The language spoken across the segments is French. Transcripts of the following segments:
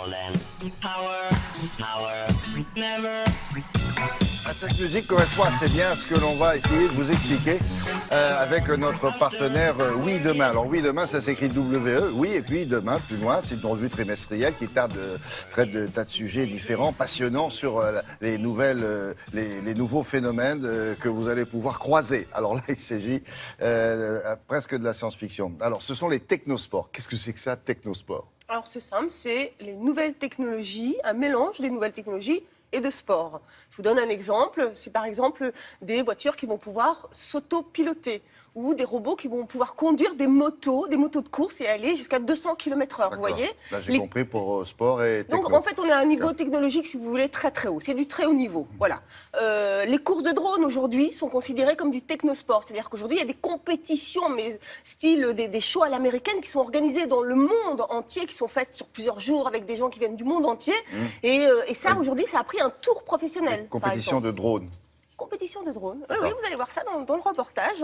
golden. Power, power, never. Cette musique correspond assez bien à ce que l'on va essayer de vous expliquer avec notre partenaire Oui Demain. Alors Oui Demain, ça s'écrit W-E, oui, et puis Demain, plus loin, c'est une revue trimestrielle qui traite de tas de sujets différents, passionnants sur les nouveaux phénomènes que vous allez pouvoir croiser. Alors là, il s'agit presque de la science-fiction. Alors, ce sont les technosports. Qu'est-ce que c'est que ça, technosport? Alors c'est simple, c'est les nouvelles technologies, un mélange des nouvelles technologies et de sport. Je vous donne un exemple, c'est par exemple des voitures qui vont pouvoir s'auto-piloter ou des robots qui vont pouvoir conduire des motos de course et aller jusqu'à 200 km/h, vous voyez. Là, j'ai compris pour sport et techno. Donc en fait, on est à un niveau technologique, si vous voulez, très très haut. C'est du très haut niveau, voilà. Les courses de drones aujourd'hui sont considérées comme du technosport. C'est-à-dire qu'aujourd'hui, il y a des compétitions, mais style des shows à l'américaine qui sont organisées dans le monde entier, qui sont faites sur plusieurs jours avec des gens qui viennent du monde entier. Et ça, aujourd'hui, ça a pris un tour professionnel. Compétition de drones. Compétition de drones. Oui, vous allez voir ça dans le reportage.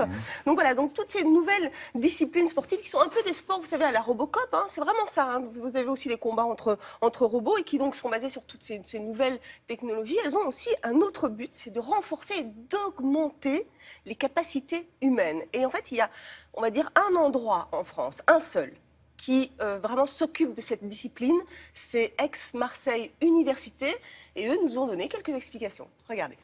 Donc voilà, donc toutes ces nouvelles disciplines sportives qui sont un peu des sports, vous savez, à la Robocop, hein, c'est vraiment ça. Hein. Vous avez aussi des combats entre robots et qui donc sont basés sur toutes ces nouvelles technologies. Elles ont aussi un autre but, c'est de renforcer et d'augmenter les capacités humaines. Et en fait, il y a, on va dire, un endroit en France, un seul, qui vraiment s'occupe de cette discipline, c'est Aix-Marseille Université. Et eux nous ont donné quelques explications. Regardez.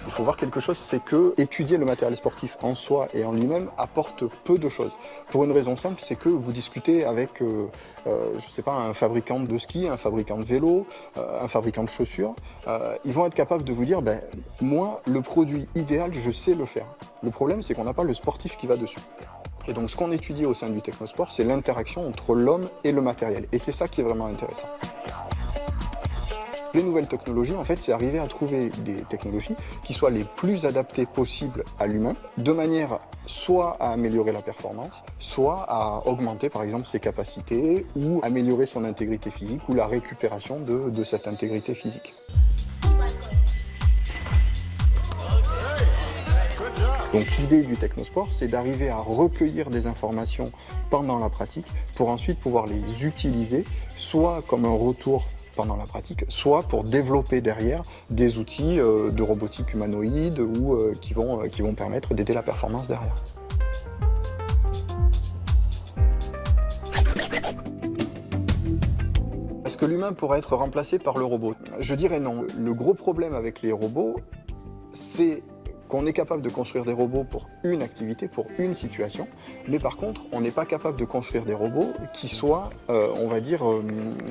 Il faut voir quelque chose, c'est que étudier le matériel sportif en soi et en lui-même apporte peu de choses. Pour une raison simple, c'est que vous discutez avec, je sais pas, un fabricant de ski, un fabricant de vélo, un fabricant de chaussures. Ils vont être capables de vous dire, ben, moi, le produit idéal, je sais le faire. Le problème, c'est qu'on n'a pas le sportif qui va dessus. Et donc, ce qu'on étudie au sein du technosport, c'est l'interaction entre l'homme et le matériel. Et c'est ça qui est vraiment intéressant. Les nouvelles technologies, en fait, c'est arriver à trouver des technologies qui soient les plus adaptées possibles à l'humain, de manière soit à améliorer la performance, soit à augmenter, par exemple, ses capacités, ou améliorer son intégrité physique, ou la récupération de cette intégrité physique. Donc l'idée du technosport, c'est d'arriver à recueillir des informations pendant la pratique pour ensuite pouvoir les utiliser, soit comme un retour pendant la pratique, soit pour développer derrière des outils de robotique humanoïde ou qui vont permettre d'aider la performance derrière. Est-ce que l'humain pourrait être remplacé par le robot? Je dirais non. Le gros problème avec les robots, c'est qu'on est capable de construire des robots pour une activité, pour une situation, mais par contre, on n'est pas capable de construire des robots qui soient, on va dire,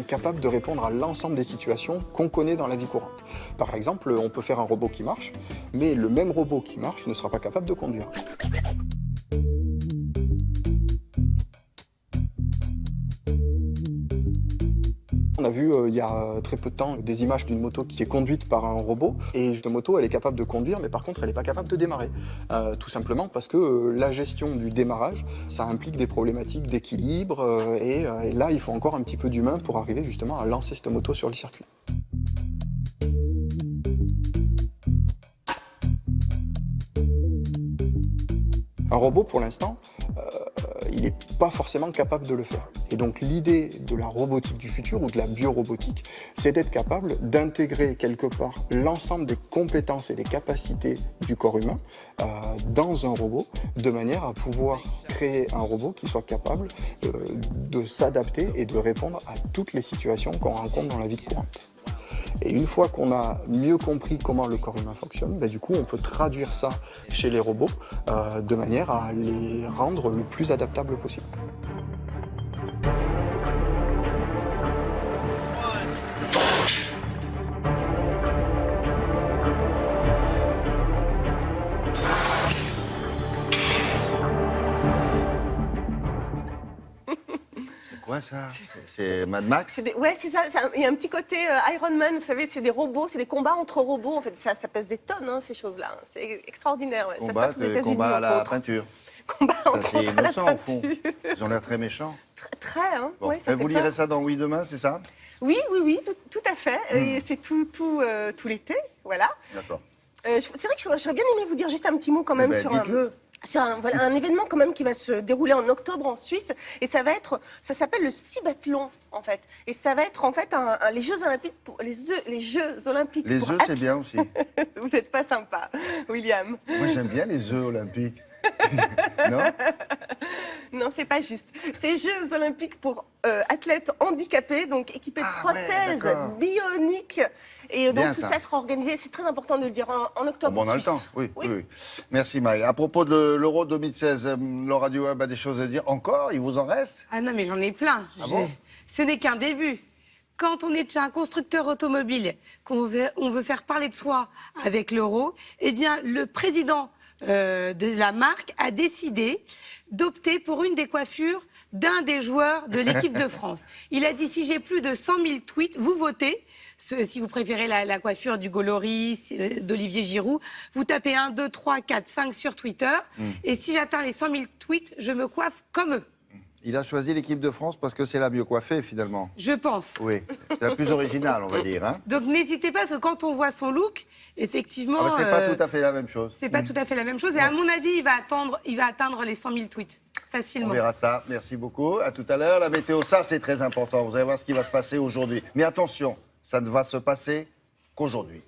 capables de répondre à l'ensemble des situations qu'on connaît dans la vie courante. Par exemple, on peut faire un robot qui marche, mais le même robot qui marche ne sera pas capable de conduire. On a vu il y a très peu de temps des images d'une moto qui est conduite par un robot et cette moto elle est capable de conduire mais par contre elle n'est pas capable de démarrer. Tout simplement parce que la gestion du démarrage ça implique des problématiques d'équilibre et là il faut encore un petit peu d'humain pour arriver justement à lancer cette moto sur le circuit. Un robot pour l'instant il n'est pas forcément capable de le faire. Et donc l'idée de la robotique du futur ou de la biorobotique, c'est d'être capable d'intégrer quelque part l'ensemble des compétences et des capacités du corps humain dans un robot, de manière à pouvoir créer un robot qui soit capable de s'adapter et de répondre à toutes les situations qu'on rencontre dans la vie courante. Et une fois qu'on a mieux compris comment le corps humain fonctionne, du coup on peut traduire ça chez les robots de manière à les rendre le plus adaptables possible. Quoi ça? C'est Mad Max? Ouais, c'est ça. Il y a un petit côté Iron Man, vous savez, c'est des robots, c'est des combats entre robots. En fait, ça pèse des tonnes, hein, ces choses-là. C'est extraordinaire. Ouais. Ça se passe aux États-Unis. Combat à la autres. peinture. Combat entre autres à la innocent, au fond. peinture. Ils ont l'air très méchants. Très, hein. Bon. Ouais, ça Vous fait lirez peur. ça dans Oui Demain, c'est ça? Oui, tout à fait. Et c'est tout l'été, voilà. D'accord. C'est vrai que j'aurais bien aimé vous dire juste un petit mot quand même sur dites-le. sur voilà, un événement quand même qui va se dérouler en octobre en Suisse, et ça s'appelle le Cibathlon en fait, et ça va être en fait les Jeux Olympiques les Jeux Olympiques. Les pour œufs, c'est bien aussi. Vous n'êtes pas sympa, William. Moi, j'aime bien les œufs olympiques. Non? Non, c'est pas juste. C'est Jeux Olympiques pour athlètes handicapés, donc équipés de prothèses d'accord. bioniques. Et Bien, donc tout ça. ça sera organisé, c'est très important de le dire, en octobre Bon, on en a le temps. Suisse. Oui, oui. Oui. Merci, Marie. À propos de l'Euro 2016, Laura Duhab a des choses à dire. Encore? Il vous en reste? Ah non, mais j'en ai plein. Ah bon? Ce n'est qu'un début. Quand on est un constructeur automobile, on veut faire parler de soi avec l'euro, eh bien, le président de la marque a décidé d'opter pour une des coiffures d'un des joueurs de l'équipe de France. Il a dit, si j'ai plus de 100 000 tweets, vous votez. Si vous préférez la coiffure d'Hugo Lloris, d'Olivier Giroud, vous tapez 1, 2, 3, 4, 5 sur Twitter. Et si j'atteins les 100 000 tweets, je me coiffe comme eux. Il a choisi l'équipe de France parce que c'est la mieux coiffée, finalement. Je pense. Oui, c'est la plus originale, on va dire. Hein. Donc n'hésitez pas, parce que quand on voit son look, effectivement... Ah, c'est pas tout à fait la même chose. C'est pas tout à fait la même chose. Et à mon avis, il va atteindre les 100 000 tweets On facilement. verra ça. Merci beaucoup. À tout à l'heure. La météo, ça, c'est très important. Vous allez voir ce qui va se passer aujourd'hui. Mais attention, ça ne va se passer qu'aujourd'hui.